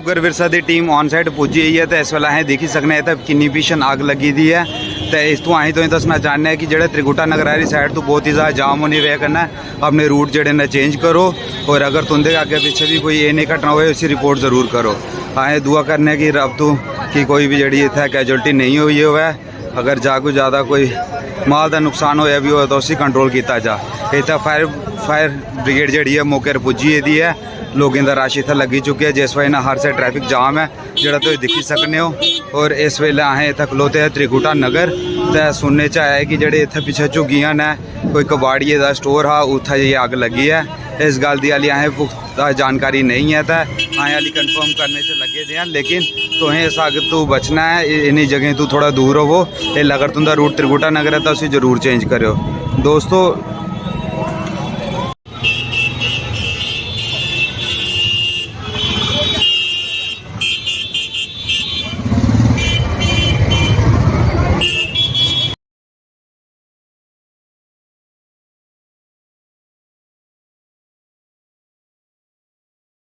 नगर विरसा की team on side पुजी हुई है तो इस वेले अं देखी सकने इतना किन्नी भीषण अग लगी दी है। तो इस तो अं तो दसना चाहते हैं कि जो त्रिकुटा नगर वाली साइड तो बहुत ही ज़्यादा जाम होने की वजह करना अपने रूट जोड़े ने चेंज करो और अगर तुंदे आगे पीछे भी कोई ये नहीं घटना हो उसी रिपोर्ट ज़रूर करो। अं दुआ करने कि रब तो कि कोई भी जी इतना कैजुअल्टी नहीं हुई हो, अगर जा कोई ज़्यादा कोई माल का नुकसान होया भी हो तो उसी कंट्रोल किया जा। इतना फायर ब्रिगेड जी है मौके पर पुजी दी है, लोगों का रश इतना लगी चुके हैं जिस वजह हर साइड ट्रैफिक जाम है जोड़ा तुम देखी सकते हो। और इस वेले अं इतना खलोते हैं त्रिकुटा नगर तो सुनने च आया कि जेडे इतने पिछे झुग्गियां ने कोई कबाड़िए का स्टोर हा उत्थे ये अग लगी है। इस गल की हाली अं पुख्ता जानकारी नहीं है तो अं हाली कन्फर्म करने च लगे दे हैं, लेकिन तुसें इस अग तो बचना है। इन्हीं जगह तो थोड़ा दूर होवो। अगर तुंदा रूट त्रिकुटा नगर है तो उसे जरूर चेंज करो दोस्तों।